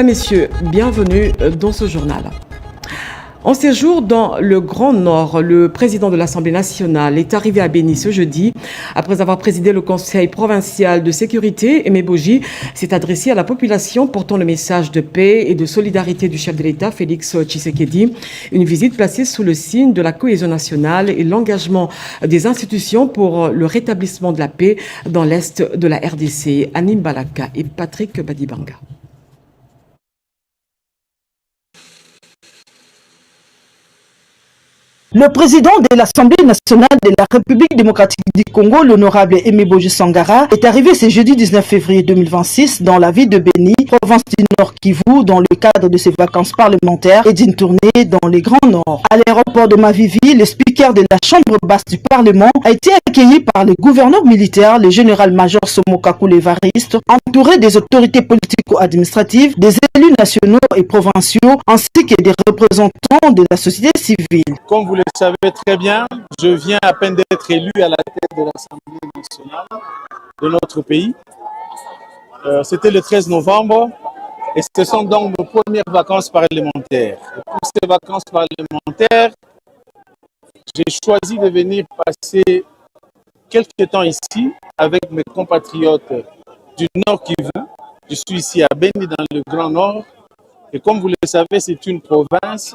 Messieurs, bienvenue dans ce journal. En séjour dans le Grand Nord, le président de l'Assemblée nationale est arrivé à Béni ce jeudi. Après avoir présidé le Conseil provincial de sécurité, Aimé Boji s'est adressé à la population portant le message de paix et de solidarité du chef de l'État, Félix Tshisekedi. Une visite placée sous le signe de la cohésion nationale et l'engagement des institutions pour le rétablissement de la paix dans l'Est de la RDC. Anim Balaka et Patrick Badibanga. Le président de l'Assemblée nationale de la République démocratique du Congo, l'honorable Aimé Boji Sangara, est arrivé ce jeudi 19 février 2026 dans la ville de Béni, province du Nord Kivu, dans le cadre de ses vacances parlementaires et d'une tournée dans les Grands Nord. À l'aéroport de Mavivi, le speaker de la Chambre basse du Parlement a été accueilli par le gouverneur militaire, le général-major Somokaku Levariste, entouré des autorités politico-administratives, des élus nationaux et provinciaux, ainsi que des représentants de la société civile. Comme vous le savez très bien, je viens à peine d'être élu à la tête de l'Assemblée nationale de notre pays. C'était le 13 novembre et ce sont donc nos premières vacances parlementaires. Et pour ces vacances parlementaires, j'ai choisi de venir passer quelques temps ici avec mes compatriotes du Nord Kivu. Je suis ici à Béni dans le Grand Nord et comme vous le savez, c'est une province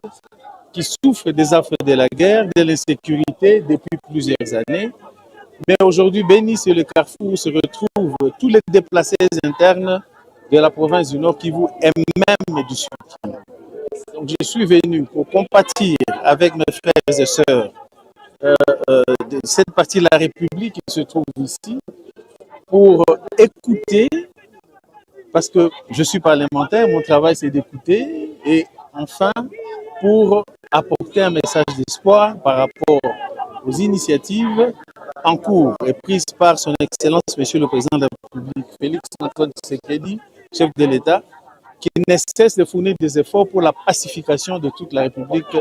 qui souffre des affres de la guerre, de l'insécurité depuis plusieurs années. Mais aujourd'hui, Béni, c'est le carrefour où se retrouvent tous les déplacés internes de la province du Nord Kivu et même du Sud Kivu. Donc je suis venu pour compatir avec mes frères et sœurs de cette partie de la République qui se trouve ici, pour écouter, parce que je suis parlementaire, mon travail c'est d'écouter, et enfin pour apporter un message d'espoir par rapport aux initiatives en cours et prises par son Excellence, Monsieur le Président de la République, Félix Antoine Tshisekedi, chef de l'État, qui ne cesse de fournir des efforts pour la pacification de toute la République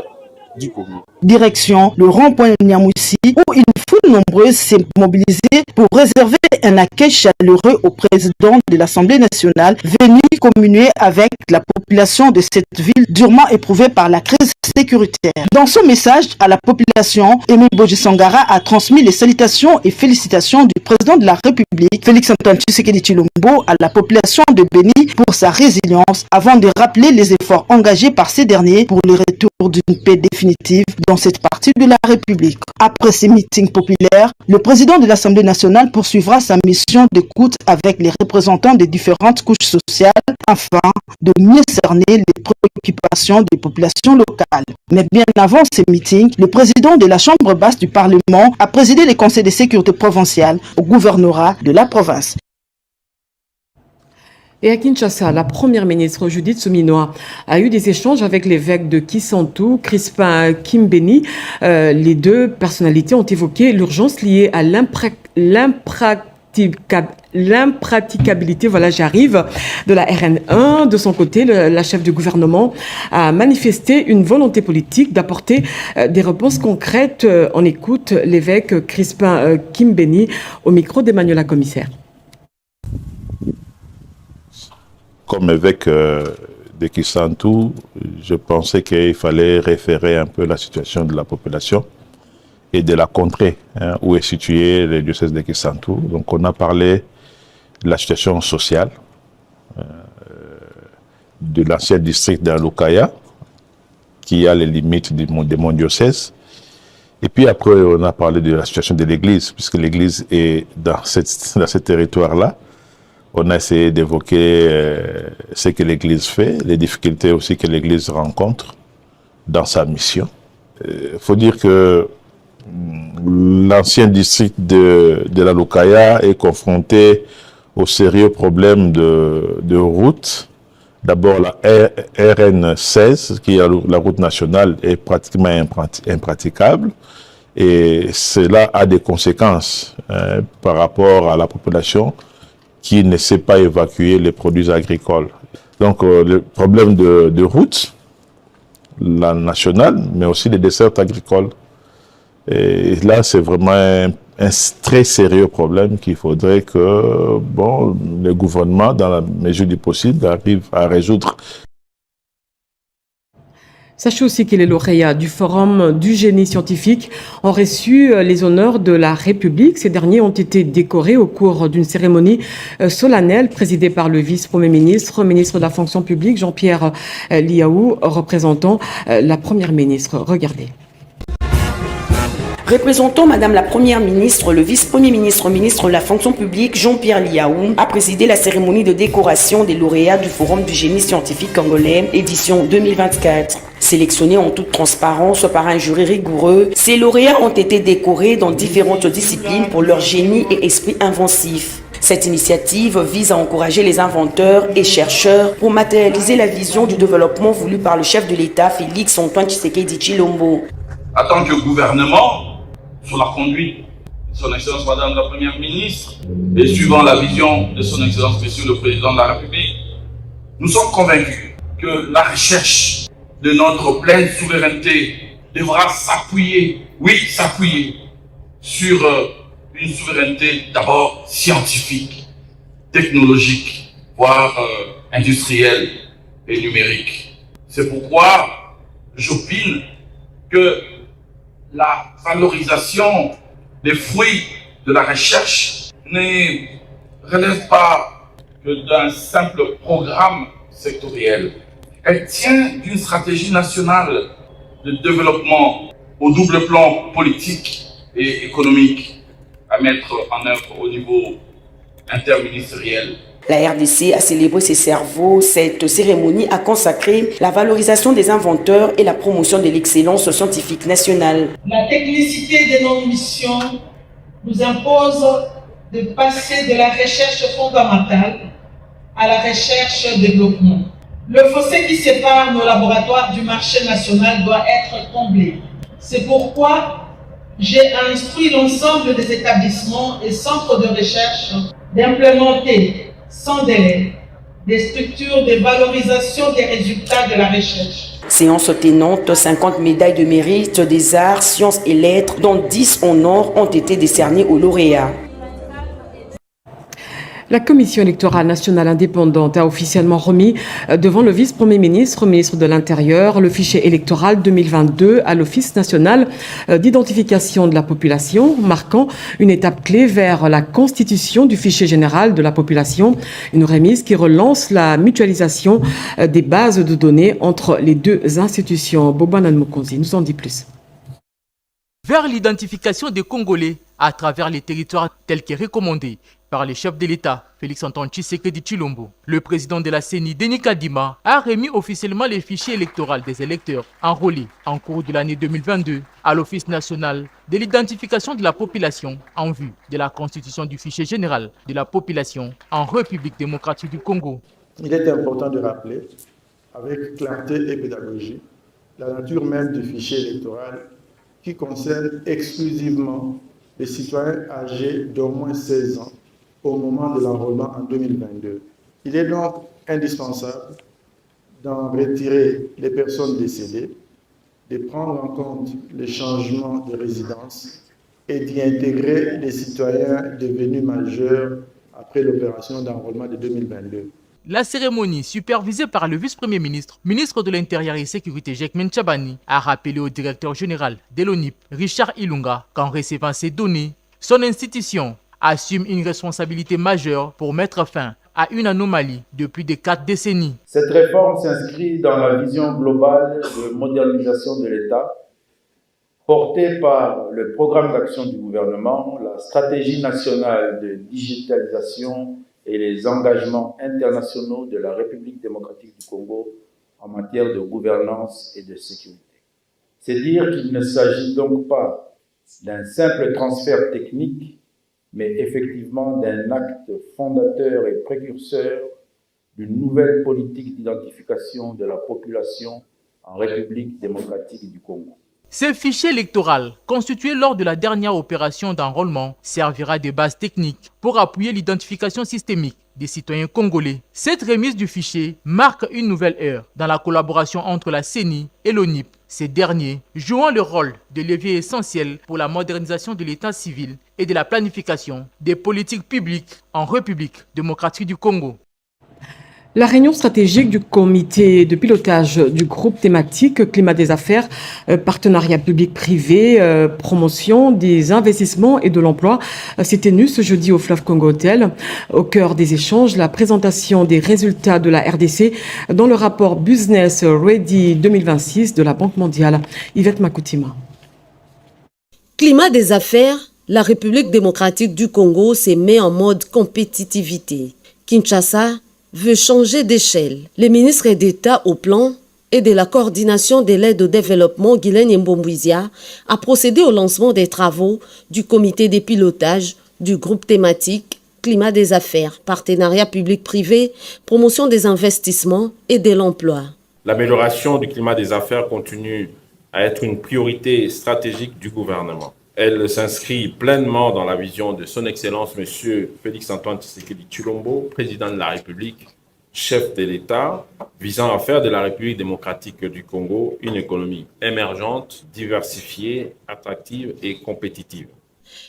du Congo. Direction le rond-point Niamoussi, où une foule nombreuse s'est mobilisée pour réserver un accueil chaleureux au président de l'Assemblée nationale, venu communier avec la population de cette ville durement éprouvée par la crise sécuritaire. Dans son message à la population, Aimé Boji Sangara a transmis les salutations et félicitations du président de la République, Félix Antoine Tshisekedi Tshilombo, à la population de Béni pour sa résilience, avant de rappeler les efforts engagés par ces derniers pour le retour d'une paix définitive dans cette partie de la République. Après ces meetings populaires, le président de l'Assemblée nationale poursuivra sa mission d'écoute avec les représentants des différentes couches sociales afin de mieux cerner les préoccupations des populations locales. Mais bien avant ces meetings, le président de la Chambre basse du Parlement a présidé les conseils de sécurité provinciale au gouvernorat de la province. Et à Kinshasa, la première ministre Judith Suminwa a eu des échanges avec l'évêque de Kisantu, Crispin Kimbeni. Les deux personnalités ont évoqué l'urgence liée à l'impraticabilité, voilà j'arrive, de la RN1. De son côté, la chef du gouvernement a manifesté une volonté politique d'apporter des réponses concrètes. On écoute l'évêque Crispin Kimbeni au micro d'Emmanuel la commissaire. Comme évêque de Kisantu, je pensais qu'il fallait référer un peu la situation de la population et de la contrée où est situé le diocèse de Kisantu. Donc on a parlé de la situation sociale de l'ancien district d'Alukaya, qui a les limites de mon diocèse. Et puis après, on a parlé de la situation de l'Église, puisque l'Église est dans ce territoire-là. On a essayé d'évoquer ce que l'Église fait, les difficultés aussi que l'Église rencontre dans sa mission. Il faut dire que l'ancien district de la Lukaya est confronté au sérieux problème de route. D'abord, la RN16, qui est la route nationale, est pratiquement impraticable. Et cela a des conséquences par rapport à la population qui ne sait pas évacuer les produits agricoles. Donc, le problème de route, la nationale, mais aussi les dessertes agricoles. Et là, c'est vraiment un très sérieux problème qu'il faudrait que bon, le gouvernement, dans la mesure du possible, arrive à résoudre. Sachez aussi que les lauréats du Forum du génie scientifique ont reçu les honneurs de la République. Ces derniers ont été décorés au cours d'une cérémonie solennelle présidée par le vice-premier ministre, ministre de la fonction publique, Jean-Pierre Liaou, représentant la première ministre. Regardez. Représentant Madame la Première ministre, le vice-premier ministre, ministre de la fonction publique, Jean-Pierre Liaou, a présidé la cérémonie de décoration des lauréats du Forum du génie scientifique congolais, édition 2024. Sélectionnés en toute transparence par un jury rigoureux, ces lauréats ont été décorés dans différentes disciplines pour leur génie et esprit inventif. Cette initiative vise à encourager les inventeurs et chercheurs pour matérialiser la vision du développement voulu par le chef de l'État, Félix Antoine Tshisekedi Tshilombo. En tant que gouvernement, sous la conduite de son Excellence Madame la Première ministre et suivant la vision de son Excellence Monsieur le Président de la République, nous sommes convaincus que la recherche de notre pleine souveraineté devra s'appuyer, sur une souveraineté d'abord scientifique, technologique, voire industrielle et numérique. C'est pourquoi j'opine que la valorisation des fruits de la recherche ne relève pas que d'un simple programme sectoriel. Elle tient d'une stratégie nationale de développement au double plan politique et économique à mettre en œuvre au niveau interministériel. La RDC a célébré ses cerveaux. Cette cérémonie a consacré la valorisation des inventeurs et la promotion de l'excellence scientifique nationale. La technicité de nos missions nous impose de passer de la recherche fondamentale à la recherche-développement. Le fossé qui sépare nos laboratoires du marché national doit être comblé. C'est pourquoi j'ai instruit l'ensemble des établissements et centres de recherche d'implémenter sans délai des structures de valorisation des résultats de la recherche. Séance tenante, 50 médailles de mérite des arts, sciences et lettres, dont 10 en or, ont été décernées aux lauréats. La Commission électorale nationale indépendante a officiellement remis devant le vice-premier ministre, ministre de l'Intérieur, le fichier électoral 2022 à l'Office national d'identification de la population, marquant une étape clé vers la constitution du fichier général de la population, une remise qui relance la mutualisation des bases de données entre les deux institutions. Boban Mokonzi nous en dit plus. Vers l'identification des Congolais à travers les territoires tels que recommandés par les chefs de l'État, Félix Antoine Tshisekedi Tshilombo, le président de la CENI, Denis Kadima, a remis officiellement les fichiers électoraux des électeurs enrôlés en cours de l'année 2022 à l'Office national de l'identification de la population en vue de la constitution du fichier général de la population en République démocratique du Congo. Il est important de rappeler, avec clarté et pédagogie, la nature même du fichier électoral qui concerne exclusivement les citoyens âgés d'au moins 16 ans au moment de l'enrôlement en 2022. Il est donc indispensable d'en retirer les personnes décédées, de prendre en compte les changements de résidence et d'y intégrer les citoyens devenus majeurs après l'opération d'enrôlement de 2022. La cérémonie, supervisée par le vice-premier ministre, ministre de l'Intérieur et Sécurité, Jacquemain Tchabani, a rappelé au directeur général de l'ONIP, Richard Ilunga, qu'en recevant ces données, son institution assume une responsabilité majeure pour mettre fin à une anomalie de plus de 4 décennies. Cette réforme s'inscrit dans la vision globale de modernisation de l'État, portée par le programme d'action du gouvernement, la stratégie nationale de digitalisation et les engagements internationaux de la République démocratique du Congo en matière de gouvernance et de sécurité. C'est dire qu'il ne s'agit donc pas d'un simple transfert technique, mais effectivement d'un acte fondateur et précurseur d'une nouvelle politique d'identification de la population en République démocratique du Congo. Ce fichier électoral, constitué lors de la dernière opération d'enrôlement, servira de base technique pour appuyer l'identification systémique des citoyens congolais. Cette remise du fichier marque une nouvelle ère dans la collaboration entre la CENI et l'ONIP, ces derniers jouant le rôle de levier essentiel pour la modernisation de l'état civil et de la planification des politiques publiques en République démocratique du Congo. La réunion stratégique du comité de pilotage du groupe thématique climat des affaires, partenariat public-privé, promotion des investissements et de l'emploi s'est tenue ce jeudi au Fleuve Congo Hotel. Au cœur des échanges, la présentation des résultats de la RDC dans le rapport Business Ready 2026 de la Banque mondiale. Yvette Makoutima. Climat des affaires, la République démocratique du Congo se met en mode compétitivité. Kinshasa veut changer d'échelle. Le ministre d'État au plan et de la coordination de l'aide au développement, Guylaine Mbombouizia, a procédé au lancement des travaux du comité de pilotage du groupe thématique Climat des affaires, partenariat public-privé, promotion des investissements et de l'emploi. L'amélioration du climat des affaires continue à être une priorité stratégique du gouvernement. Elle s'inscrit pleinement dans la vision de son Excellence M. Félix-Antoine Tshisekedi Tshilombo, président de la République, chef de l'État, visant à faire de la République démocratique du Congo une économie émergente, diversifiée, attractive et compétitive.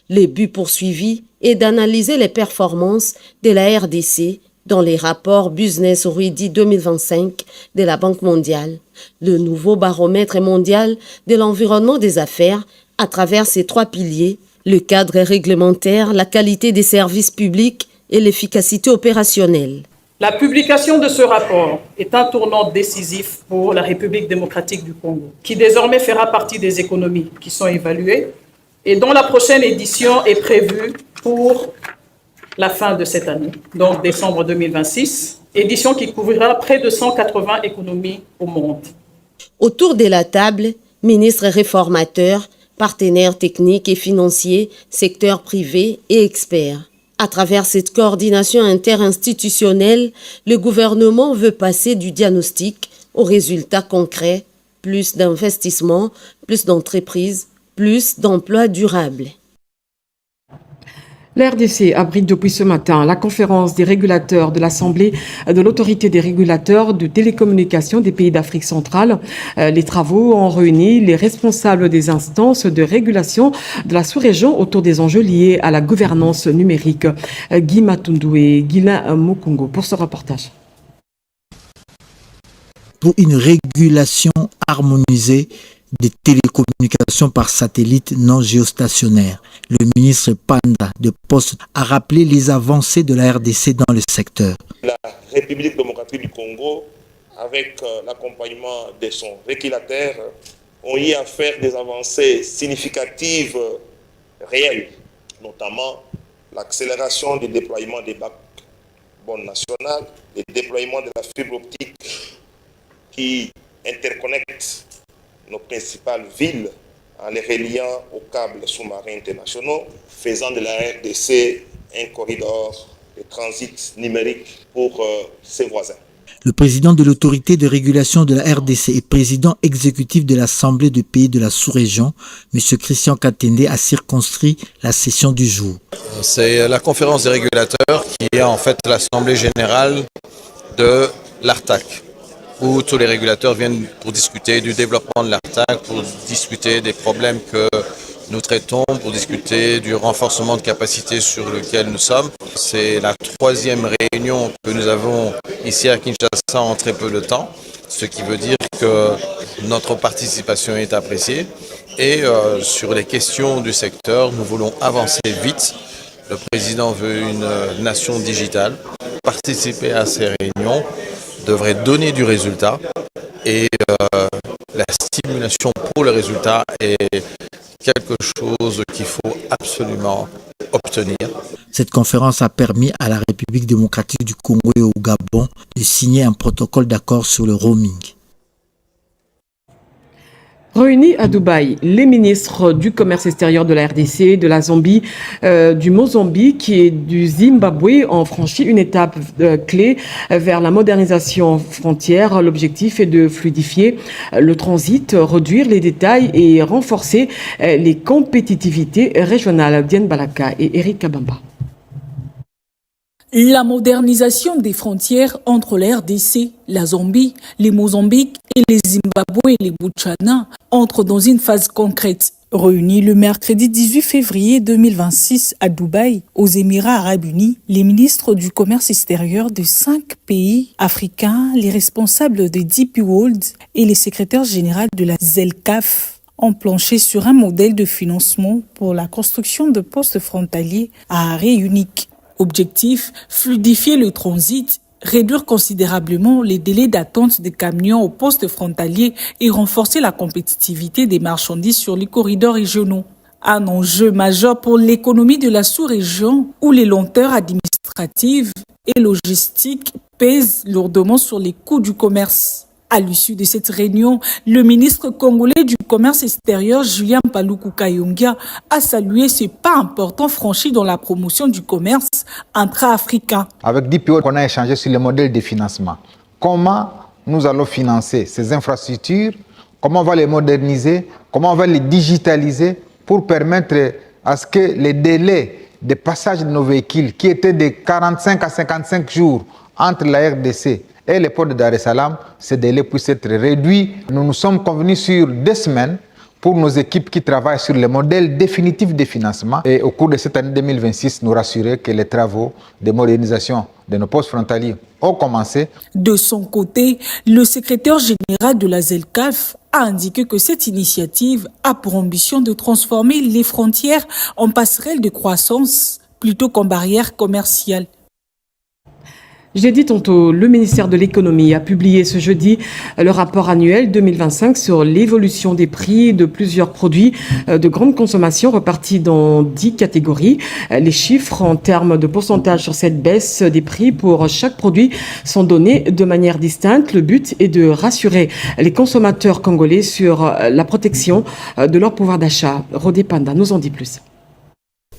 Le but poursuivi est d'analyser les performances de la RDC dans les rapports Business Ready 2025 de la Banque mondiale, le nouveau baromètre mondial de l'environnement des affaires à travers ces trois piliers, le cadre réglementaire, la qualité des services publics et l'efficacité opérationnelle. La publication de ce rapport est un tournant décisif pour la République démocratique du Congo, qui désormais fera partie des économies qui sont évaluées et dont la prochaine édition est prévue pour la fin de cette année, donc décembre 2026, édition qui couvrira près de 180 économies au monde. Autour de la table, ministres réformateurs, partenaires techniques et financiers, secteur privé et experts. À travers cette coordination interinstitutionnelle, le gouvernement veut passer du diagnostic aux résultats concrets, plus d'investissements, plus d'entreprises, plus d'emplois durables. La RDC abrite depuis ce matin la conférence des régulateurs de l'Assemblée de l'autorité des régulateurs de télécommunications des pays d'Afrique centrale. Les travaux ont réuni les responsables des instances de régulation de la sous-région autour des enjeux liés à la gouvernance numérique. Guy Matundu et Guilain Mukungo pour ce reportage. Pour une régulation harmonisée des télécommunications par satellite non géostationnaire. Le ministre Panda de Poste a rappelé les avancées de la RDC dans le secteur. La République démocratique du Congo, avec l'accompagnement de son régulateur, ont eu à faire des avancées significatives réelles, notamment l'accélération du déploiement des backbones nationales, le déploiement de la fibre optique qui interconnecte nos principales villes en les reliant aux câbles sous-marins internationaux, faisant de la RDC un corridor de transit numérique pour ses voisins. Le président de l'autorité de régulation de la RDC et président exécutif de l'Assemblée des pays de la sous-région, M. Christian Katende, a circonscrit la session du jour. C'est la conférence des régulateurs qui est en fait l'Assemblée générale de l'ARTAC, où tous les régulateurs viennent pour discuter du développement de l'ARTAC, pour discuter des problèmes que nous traitons, pour discuter du renforcement de capacité sur lequel nous sommes. C'est la troisième réunion que nous avons ici à Kinshasa en très peu de temps, ce qui veut dire que notre participation est appréciée. Et sur les questions du secteur, nous voulons avancer vite. Le président veut une nation digitale. Participer à ces réunions devrait donner du résultat et la stimulation pour le résultat est quelque chose qu'il faut absolument obtenir. Cette conférence a permis à la République démocratique du Congo et au Gabon de signer un protocole d'accord sur le roaming. Réunis à Dubaï, les ministres du commerce extérieur de la RDC, de la Zambie, du Mozambique et du Zimbabwe ont franchi une étape clé vers la modernisation frontière. L'objectif est de fluidifier le transit, réduire les détails et renforcer les compétitivités régionales. Diane Balaka et Eric Kabamba. La modernisation des frontières entre la RDC, la Zambie, les Mozambique et les Zimbabwe et les Botswana entre dans une phase concrète. Réunis le mercredi 18 février 2026 à Dubaï, aux Émirats arabes unis, les ministres du commerce extérieur de 5 pays africains, les responsables de DP World et les secrétaires généraux de la ZELCAF ont planché sur un modèle de financement pour la construction de postes frontaliers à arrêt unique. Objectif, fluidifier le transit, réduire considérablement les délais d'attente des camions aux postes frontaliers et renforcer la compétitivité des marchandises sur les corridors régionaux. Un enjeu majeur pour l'économie de la sous-région où les lenteurs administratives et logistiques pèsent lourdement sur les coûts du commerce. À l'issue de cette réunion, le ministre congolais du commerce extérieur, Julien Paluku Kayongia, a salué ce pas important franchi dans la promotion du commerce intra-africain. Avec DPO, on a échangé sur le modèle de financement. Comment nous allons financer ces infrastructures, comment on va les moderniser, comment on va les digitaliser pour permettre à ce que les délais de passage de nos véhicules, qui étaient de 45 à 55 jours entre la RDC et les ports de Dar es Salaam, ces délais puissent être réduits. Nous nous sommes convenus sur 2 semaines pour nos équipes qui travaillent sur le modèle définitif de financement. Et au cours de cette année 2026, nous rassurer que les travaux de modernisation de nos postes frontaliers ont commencé. De son côté, le secrétaire général de la ZELCAF a indiqué que cette initiative a pour ambition de transformer les frontières en passerelles de croissance plutôt qu'en barrières commerciales. J'ai dit tantôt, le ministère de l'économie a publié ce jeudi le rapport annuel 2025 sur l'évolution des prix de plusieurs produits de grande consommation repartis dans 10 catégories. Les chiffres en termes de pourcentage sur cette baisse des prix pour chaque produit sont donnés de manière distincte. Le but est de rassurer les consommateurs congolais sur la protection de leur pouvoir d'achat. Rodé Panda nous en dit plus.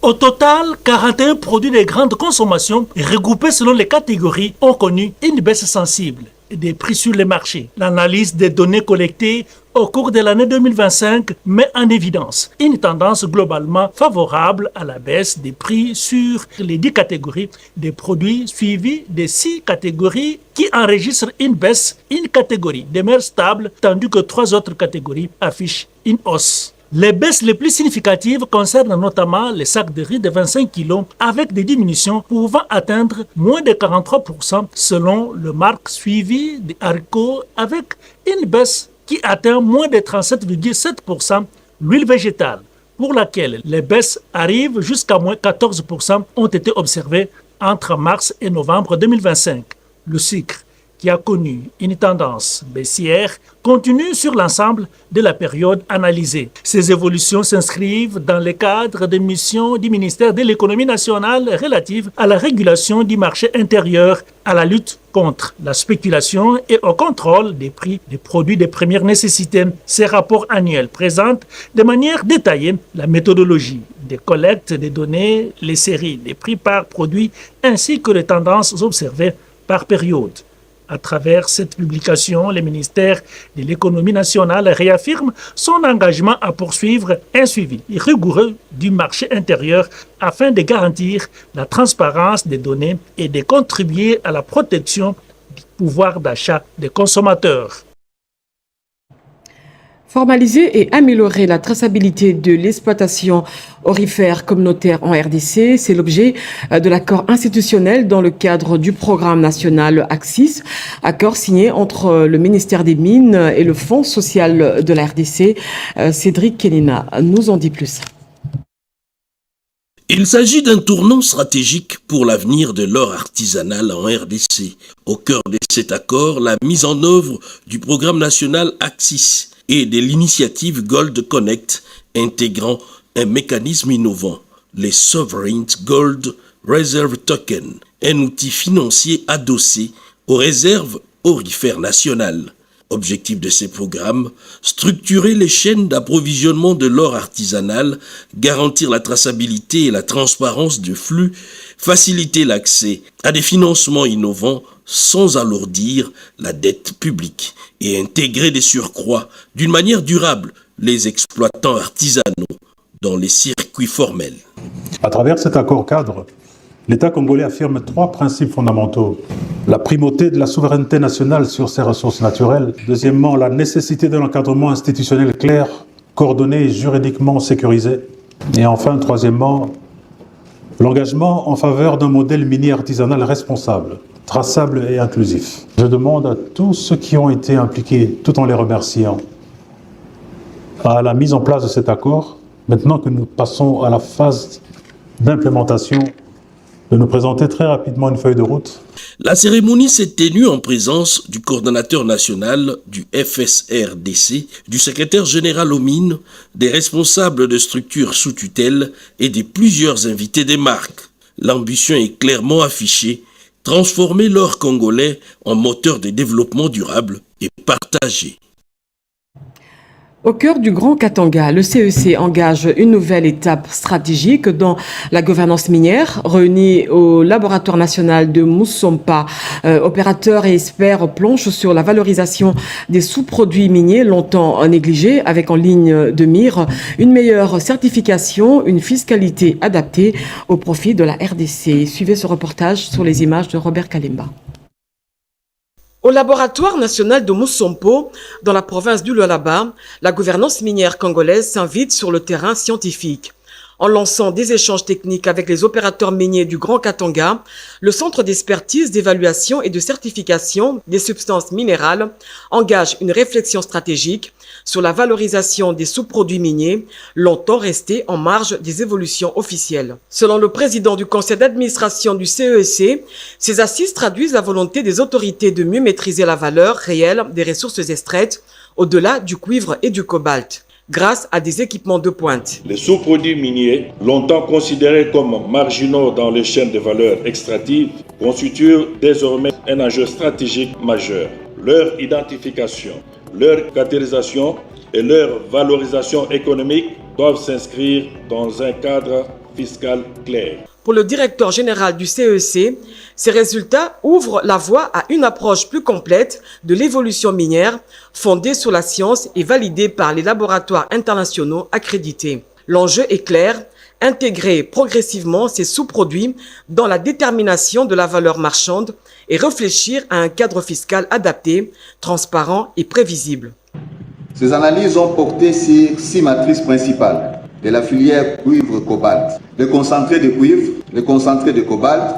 Au total, 41 produits de grande consommation regroupés selon les catégories ont connu une baisse sensible des prix sur les marchés. L'analyse des données collectées au cours de l'année 2025 met en évidence une tendance globalement favorable à la baisse des prix sur les 10 catégories des produits suivis des 6 catégories qui enregistrent une baisse. Une catégorie demeure stable tandis que 3 autres catégories affichent une hausse. Les baisses les plus significatives concernent notamment les sacs de riz de 25 kg avec des diminutions pouvant atteindre moins de 43% selon le marque suivi des haricots avec une baisse qui atteint moins de 37,7%. L'huile végétale pour laquelle les baisses arrivent jusqu'à moins 14% ont été observées entre mars et novembre 2025. Le sucre qui a connu une tendance baissière, continue sur l'ensemble de la période analysée. Ces évolutions s'inscrivent dans le cadre des missions du ministère de l'économie nationale relatives à la régulation du marché intérieur, à la lutte contre la spéculation et au contrôle des prix des produits de première nécessité. Ces rapports annuels présentent de manière détaillée la méthodologie de collecte des données, les séries des prix par produit ainsi que les tendances observées par période. À travers cette publication, le ministère de l'économie nationale réaffirme son engagement à poursuivre un suivi rigoureux du marché intérieur afin de garantir la transparence des données et de contribuer à la protection du pouvoir d'achat des consommateurs. Formaliser et améliorer la traçabilité de l'exploitation aurifère communautaire en RDC, c'est l'objet de l'accord institutionnel dans le cadre du programme national Axis, accord signé entre le ministère des Mines et le Fonds social de la RDC. Cédric Kenina nous en dit plus. Il s'agit d'un tournant stratégique pour l'avenir de l'or artisanal en RDC. Au cœur de cet accord, la mise en œuvre du programme national Axis et de l'initiative Gold Connect intégrant un mécanisme innovant, les Sovereign Gold Reserve Token, un outil financier adossé aux réserves aurifères nationales. Objectif de ces programmes, structurer les chaînes d'approvisionnement de l'or artisanal, garantir la traçabilité et la transparence de flux, faciliter l'accès à des financements innovants sans alourdir la dette publique et intégrer des surcroîts d'une manière durable les exploitants artisanaux dans les circuits formels. À travers cet accord cadre, l'État congolais affirme 3 principes fondamentaux. La primauté de la souveraineté nationale sur ses ressources naturelles. Deuxièmement, la nécessité d'un encadrement institutionnel clair, coordonné et juridiquement sécurisé. Et enfin, troisièmement, l'engagement en faveur d'un modèle minier artisanal responsable, traçable et inclusif. Je demande à tous ceux qui ont été impliqués, tout en les remerciant, à la mise en place de cet accord, maintenant que nous passons à la phase d'implémentation, de nous présenter très rapidement une feuille de route. La cérémonie s'est tenue en présence du coordonnateur national du FSRDC, du secrétaire général aux mines, des responsables de structures sous tutelle et de plusieurs invités des marques. L'ambition est clairement affichée, transformer l'or congolais en moteur de développement durable et partagé. Au cœur du Grand Katanga, le CEC engage une nouvelle étape stratégique dans la gouvernance minière. Réunis au laboratoire national de Moussompa, opérateurs et experts planchent sur la valorisation des sous-produits miniers longtemps négligés, avec en ligne de mire une meilleure certification, une fiscalité adaptée au profit de la RDC. Suivez ce reportage sur les images de Robert Kalimba. Au laboratoire national de Moussompo, dans la province du Lualaba, la gouvernance minière congolaise s'invite sur le terrain scientifique. En lançant des échanges techniques avec les opérateurs miniers du Grand Katanga, le Centre d'expertise, d'évaluation et de certification des substances minérales engage une réflexion stratégique sur la valorisation des sous-produits miniers, longtemps restés en marge des évolutions officielles. Selon le président du conseil d'administration du CEC, ces assises traduisent la volonté des autorités de mieux maîtriser la valeur réelle des ressources extraites au-delà du cuivre et du cobalt, grâce à des équipements de pointe. Les sous-produits miniers, longtemps considérés comme marginaux dans les chaînes de valeur extractives, constituent désormais un enjeu stratégique majeur. Leur identification, leur caractérisation et leur valorisation économique doivent s'inscrire dans un cadre fiscal clair. Pour le directeur général du CEC, ces résultats ouvrent la voie à une approche plus complète de l'évolution minière, fondée sur la science et validée par les laboratoires internationaux accrédités. L'enjeu est clair, intégrer progressivement ces sous-produits dans la détermination de la valeur marchande et réfléchir à un cadre fiscal adapté, transparent et prévisible. Ces analyses ont porté sur 6 matrices principales de la filière cuivre-cobalt. Le concentré de cuivre, le concentré de cobalt,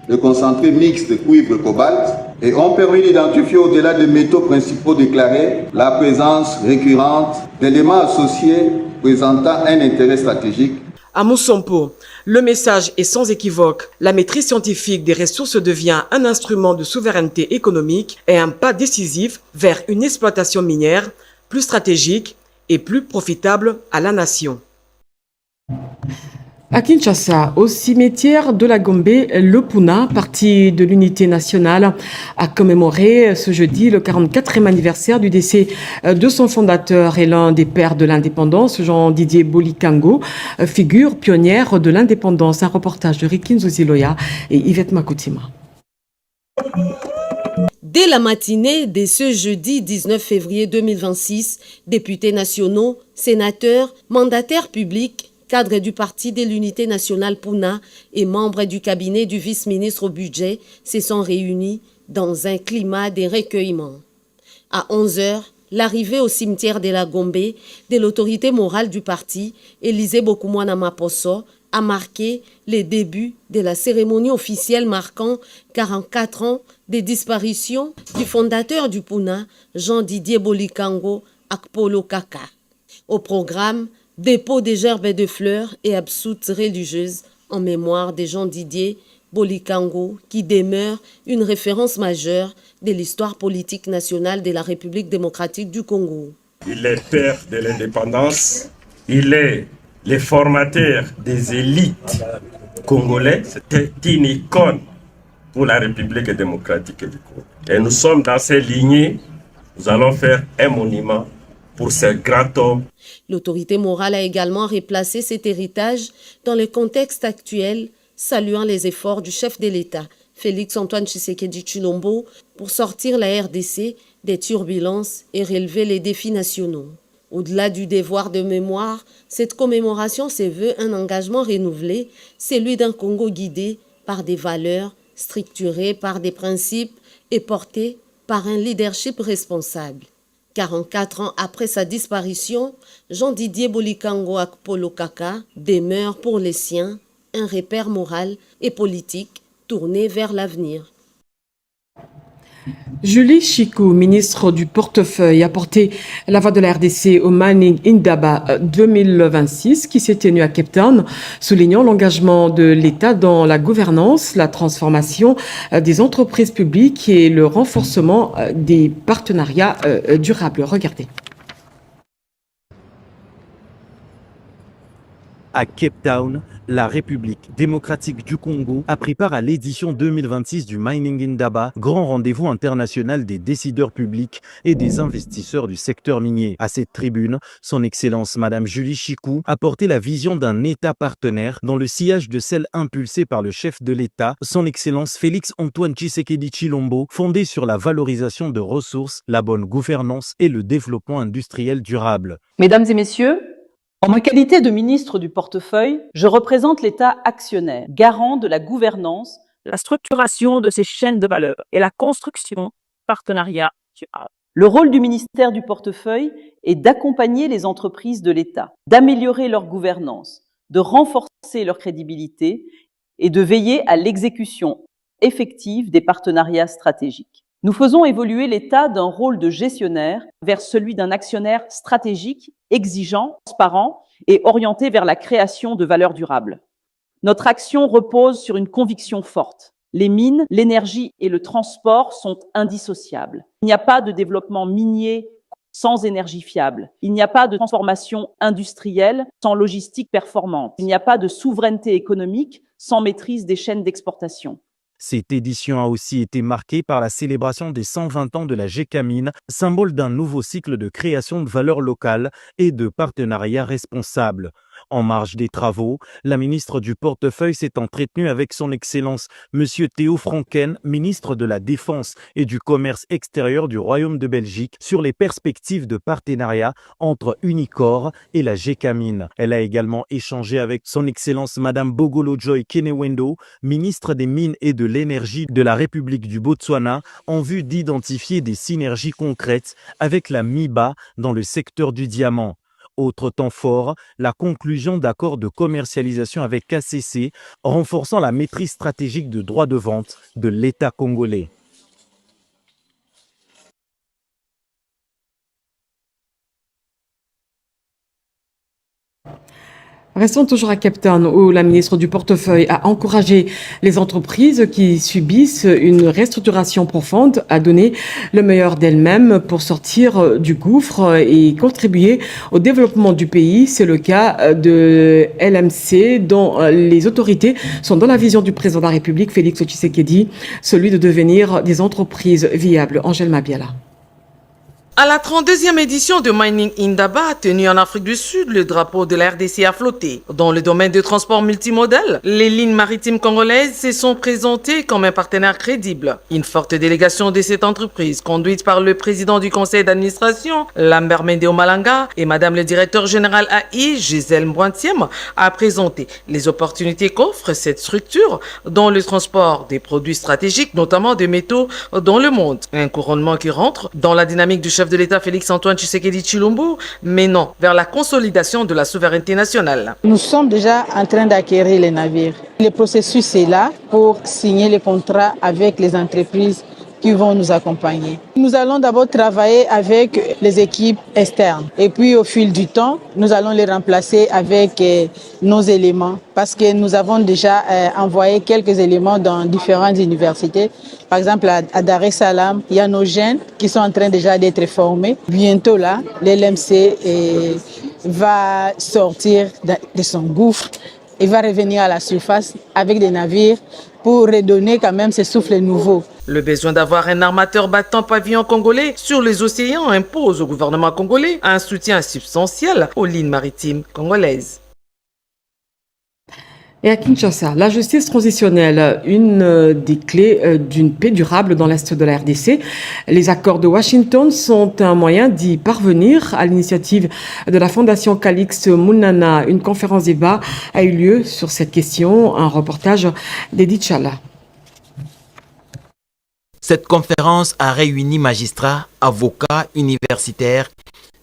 le concentré mixte de cuivre-cobalt et ont permis d'identifier au-delà des métaux principaux déclarés la présence récurrente d'éléments associés présentant un intérêt stratégique. À Moussompo, le message est sans équivoque. La maîtrise scientifique des ressources devient un instrument de souveraineté économique et un pas décisif vers une exploitation minière plus stratégique et plus profitable à la nation. À Kinshasa, au cimetière de la Gombe, le Puna, parti de l'unité nationale, a commémoré ce jeudi le 44e anniversaire du décès de son fondateur et l'un des pères de l'indépendance, Jean-Didier Bolikango, figure pionnière de l'indépendance. Un reportage de Rikin Zuziloya et Yvette Makoutima. Dès la matinée de ce jeudi 19 février 2026, députés nationaux, sénateurs, mandataires publics, cadres du Parti de l'Unité nationale Puna et membres du cabinet du vice-ministre au budget se sont réunis dans un climat de recueillement. À 11h, l'arrivée au cimetière de la Gombe de l'autorité morale du parti, Élisée Bokumwana Maposo, a marqué les débuts de la cérémonie officielle marquant 44 ans de disparition du fondateur du Puna, Jean-Didier Bolikango Akpolo Kaka. Au programme, dépôt des gerbes de fleurs et absoutes religieuses en mémoire de Jean-Didier Bolikango, qui demeure une référence majeure de l'histoire politique nationale de la République démocratique du Congo. Il est père de l'indépendance, il est le formateur des élites congolaises, c'était une icône pour la République démocratique du Congo. Et nous sommes dans ces lignées nous allons faire un monument pour ce grand homme. L'autorité morale a également replacé cet héritage dans le contexte actuel, saluant les efforts du chef de l'État, Félix-Antoine Tshisekedi Tshilombo, pour sortir la RDC des turbulences et relever les défis nationaux. Au-delà du devoir de mémoire, cette commémoration se veut un engagement renouvelé, celui d'un Congo guidé par des valeurs, structuré par des principes et porté par un leadership responsable. 44 ans après sa disparition, Jean-Didier Bolikango Akpolo Kaka demeure pour les siens un repère moral et politique tourné vers l'avenir. Julie Chikou, ministre du portefeuille, a porté la voix de la RDC au Mining Indaba 2026 qui s'est tenu à Cape Town, soulignant l'engagement de l'État dans la gouvernance, la transformation des entreprises publiques et le renforcement des partenariats durables. Regardez. À Cape Town, la République démocratique du Congo a pris part à l'édition 2026 du Mining Indaba, grand rendez-vous international des décideurs publics et des investisseurs du secteur minier. À cette tribune, son Excellence Madame Julie Chikou a porté la vision d'un État partenaire dans le sillage de celle impulsée par le chef de l'État, son Excellence Félix-Antoine Tshisekedi Tshilombo, fondée sur la valorisation de ressources, la bonne gouvernance et le développement industriel durable. Mesdames et messieurs, en ma qualité de ministre du portefeuille, je représente l'État actionnaire, garant de la gouvernance, la structuration de ces chaînes de valeur et la construction de partenariats durables. Le rôle du ministère du portefeuille est d'accompagner les entreprises de l'État, d'améliorer leur gouvernance, de renforcer leur crédibilité et de veiller à l'exécution effective des partenariats stratégiques. Nous faisons évoluer l'État d'un rôle de gestionnaire vers celui d'un actionnaire stratégique, exigeant, transparent et orienté vers la création de valeurs durables. Notre action repose sur une conviction forte. Les mines, l'énergie et le transport sont indissociables. Il n'y a pas de développement minier sans énergie fiable. Il n'y a pas de transformation industrielle sans logistique performante. Il n'y a pas de souveraineté économique sans maîtrise des chaînes d'exportation. Cette édition a aussi été marquée par la célébration des 120 ans de la Gécamine, symbole d'un nouveau cycle de création de valeurs locales et de partenariats responsables. En marge des travaux, la ministre du portefeuille s'est entretenue avec son Excellence M. Théo Franken, ministre de la Défense et du Commerce extérieur du Royaume de Belgique, sur les perspectives de partenariat entre Unicor et la Gécamine. Elle a également échangé avec son Excellence Mme Bogolo Joy Kenewendo, ministre des Mines et de l'Énergie de la République du Botswana, en vue d'identifier des synergies concrètes avec la MIBA dans le secteur du diamant. Autre temps fort, la conclusion d'accords de commercialisation avec KCC, renforçant la maîtrise stratégique de droits de vente de l'État congolais. Restons toujours à Cape Town, où la ministre du portefeuille a encouragé les entreprises qui subissent une restructuration profonde à donner le meilleur d'elles-mêmes pour sortir du gouffre et contribuer au développement du pays. C'est le cas de LMC, dont les autorités sont dans la vision du président de la République, Félix Tshisekedi, celui de devenir des entreprises viables. Angèle Mabiala. À la 32e édition de Mining Indaba, tenue en Afrique du Sud, le drapeau de la RDC a flotté. Dans le domaine de transport multimodal, les lignes maritimes congolaises se sont présentées comme un partenaire crédible. Une forte délégation de cette entreprise, conduite par le président du conseil d'administration, Lambert Mendeo Malanga, et madame le directeur général AI, Gisèle Mbouantiem, a présenté les opportunités qu'offre cette structure dans le transport des produits stratégiques, notamment des métaux, dans le monde. Un couronnement qui rentre dans la dynamique du chef de l'État Félix-Antoine Tshisekedi Tshilombo, menant vers la consolidation de la souveraineté nationale. Nous sommes déjà en train d'acquérir les navires. Le processus est là pour signer les contrats avec les entreprises qui vont nous accompagner. Nous allons d'abord travailler avec les équipes externes et puis au fil du temps, nous allons les remplacer avec nos éléments parce que nous avons déjà envoyé quelques éléments dans différentes universités. Par exemple, à Dar es Salaam, il y a nos jeunes qui sont en train déjà d'être formés. Bientôt là, l'LMC va sortir de son gouffre et va revenir à la surface avec des navires pour redonner quand même ce souffle nouveau. Le besoin d'avoir un armateur battant pavillon congolais sur les océans impose au gouvernement congolais un soutien substantiel aux lignes maritimes congolaises. Et à Kinshasa, la justice transitionnelle, une des clés d'une paix durable dans l'Est de la RDC. Les accords de Washington sont un moyen d'y parvenir. À l'initiative de la Fondation Calixte Mounana, une conférence débat a eu lieu sur cette question. Un reportage d'Edith Chala. Cette conférence a réuni magistrats, avocats, universitaires,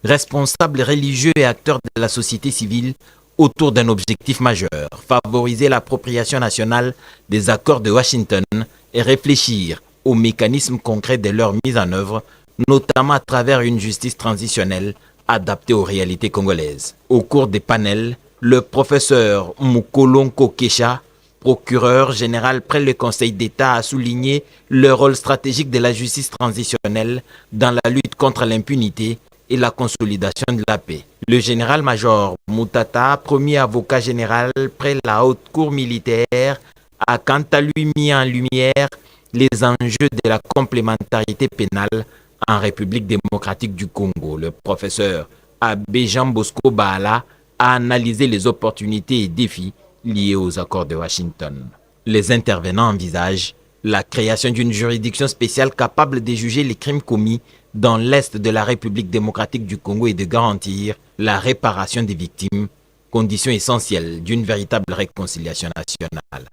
responsables religieux et acteurs de la société civile autour d'un objectif majeur, favoriser l'appropriation nationale des accords de Washington et réfléchir aux mécanismes concrets de leur mise en œuvre, notamment à travers une justice transitionnelle adaptée aux réalités congolaises. Au cours des panels, le professeur Mukolonko Kesha, procureur général près le Conseil d'État, a souligné le rôle stratégique de la justice transitionnelle dans la lutte contre l'impunité et la consolidation de la paix. Le général-major Moutata, premier avocat général près la haute cour militaire, a quant à lui mis en lumière les enjeux de la complémentarité pénale en République démocratique du Congo. Le professeur Abbé Jean Bosco Baala a analysé les opportunités et défis liés aux accords de Washington. Les intervenants envisagent la création d'une juridiction spéciale capable de juger les crimes commis dans l'Est de la République démocratique du Congo et de garantir la réparation des victimes, condition essentielle d'une véritable réconciliation nationale.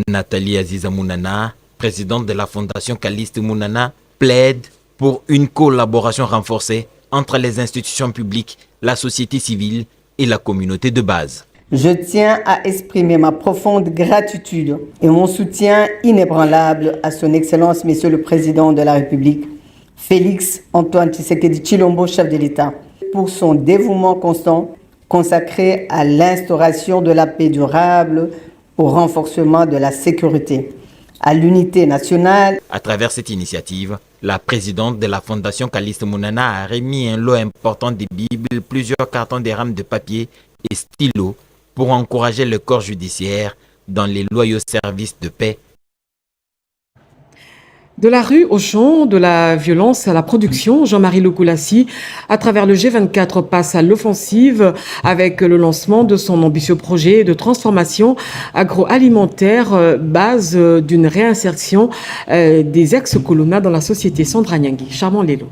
Nathalie Aziza Mounana, présidente de la Fondation Calixte Mounana, plaide pour une collaboration renforcée entre les institutions publiques, la société civile et la communauté de base. Je tiens à exprimer ma profonde gratitude et mon soutien inébranlable à son Excellence, Monsieur le Président de la République, Félix Antoine Tshisekedi Tshilombo, chef de l'État, pour son dévouement constant consacré à l'instauration de la paix durable, au renforcement de la sécurité, à l'unité nationale. À travers cette initiative, la présidente de la Fondation Calixte Mounana a remis un lot important de Bibles, plusieurs cartons de rames de papier et stylos pour encourager le corps judiciaire dans les loyaux services de paix. De la rue au champ, de la violence à la production, Jean-Marie Loukoulassi, à travers le G24, passe à l'offensive avec le lancement de son ambitieux projet de transformation agroalimentaire, base d'une réinsertion des ex-colonats dans la société. Sandra Nyangui, Charmant Lelo.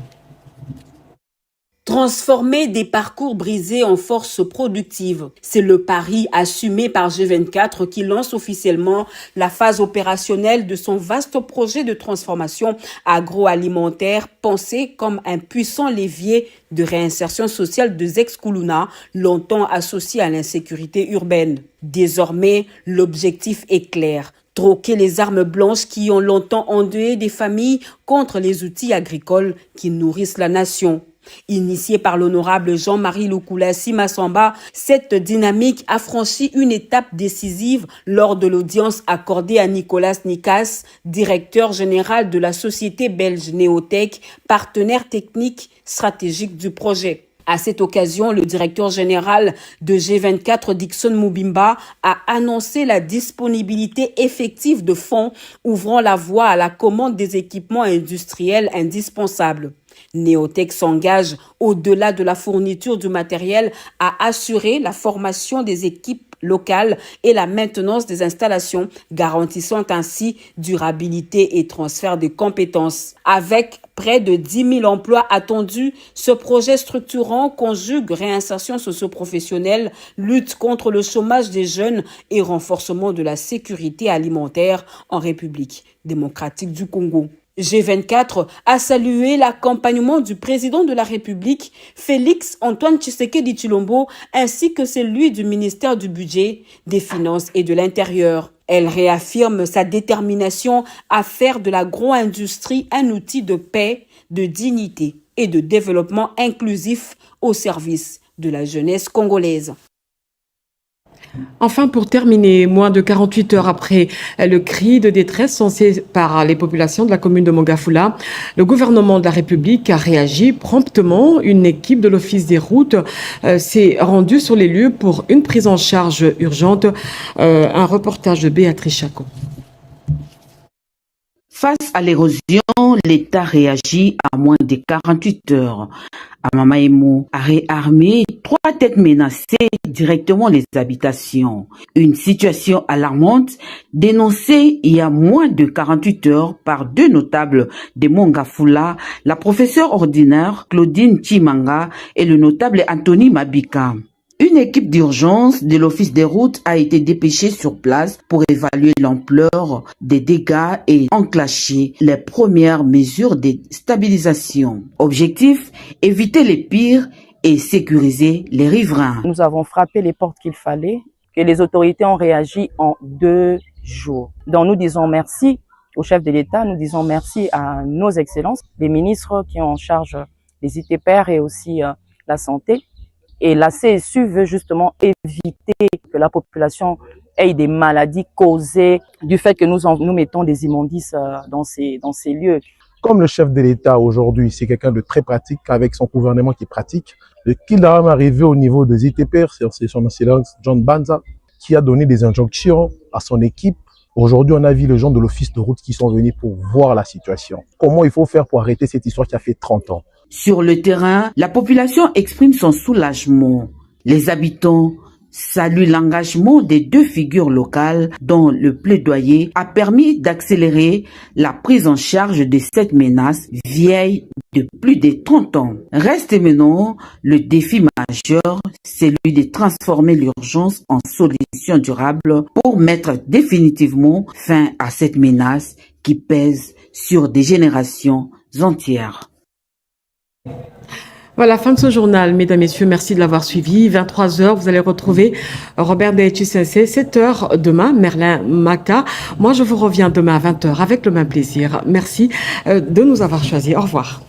Transformer des parcours brisés en force productive, c'est le pari assumé par G24 qui lance officiellement la phase opérationnelle de son vaste projet de transformation agroalimentaire pensé comme un puissant levier de réinsertion sociale des ex-Koulouna, longtemps associé à l'insécurité urbaine. Désormais, l'objectif est clair. Troquer les armes blanches qui ont longtemps endeuillé des familles contre les outils agricoles qui nourrissent la nation. Initié par l'honorable Jean-Marie Loukoulassi Massamba, cette dynamique a franchi une étape décisive lors de l'audience accordée à Nicolas Nikas, directeur général de la société belge Neotech, partenaire technique stratégique du projet. À cette occasion, le directeur général de G24, Dixon Moubimba, a annoncé la disponibilité effective de fonds ouvrant la voie à la commande des équipements industriels indispensables. Neotech s'engage, au-delà de la fourniture du matériel, à assurer la formation des équipes locales et la maintenance des installations, garantissant ainsi durabilité et transfert de compétences. Avec près de 10 000 emplois attendus, ce projet structurant conjugue réinsertion socio-professionnelle, lutte contre le chômage des jeunes et renforcement de la sécurité alimentaire en République démocratique du Congo. G24 a salué l'accompagnement du président de la République, Félix Antoine Tshisekedi Tshilombo, ainsi que celui du ministère du Budget, des Finances et de l'Intérieur. Elle réaffirme sa détermination à faire de l'agro-industrie un outil de paix, de dignité et de développement inclusif au service de la jeunesse congolaise. Enfin, pour terminer, moins de 48 heures après le cri de détresse lancé par les populations de la commune de Mongafula, le gouvernement de la République a réagi promptement. Une équipe de l'Office des routes s'est rendue sur les lieux pour une prise en charge urgente. Un reportage de Béatrice Chacon. Face à l'érosion, l'État réagit à moins de 48 heures. À Mamaemo a réarmé 3 têtes menacées directement les habitations. Une situation alarmante dénoncée il y a moins de 48 heures par 2 notables de Mongafula, la professeure ordinaire Claudine Chimanga et le notable Anthony Mabika. Une équipe d'urgence de l'Office des routes a été dépêchée sur place pour évaluer l'ampleur des dégâts et enclencher les premières mesures de stabilisation. Objectif, éviter les pires et sécuriser les riverains. Nous avons frappé les portes qu'il fallait, que les autorités ont réagi en 2 jours. Donc nous disons merci au chef de l'État, nous disons merci à nos excellences, les ministres qui ont en charge les ITPR et aussi la santé. Et la CSU veut justement éviter que la population ait des maladies causées du fait que nous mettons des immondices dans ces lieux. Comme le chef de l'État aujourd'hui, c'est quelqu'un de très pratique, avec son gouvernement qui est pratique, qu'il a arrivé au niveau des ITPR, c'est son excellence John Banza, qui a donné des injonctions à son équipe. Aujourd'hui, on a vu les gens de l'Office de route qui sont venus pour voir la situation. Comment il faut faire pour arrêter cette histoire qui a fait 30 ans. Sur le terrain, la population exprime son soulagement. Les habitants saluent l'engagement des 2 figures locales dont le plaidoyer a permis d'accélérer la prise en charge de cette menace vieille de plus de 30 ans. Reste maintenant le défi majeur, celui de transformer l'urgence en solution durable pour mettre définitivement fin à cette menace qui pèse sur des générations entières. Voilà, fin de ce journal, mesdames, messieurs, merci de l'avoir suivi. 23h, vous allez retrouver Robert Dechi-Sensei. 7h demain, Merlin Maka. Moi, je vous reviens demain à 20h avec le même plaisir. Merci de nous avoir choisis. Au revoir.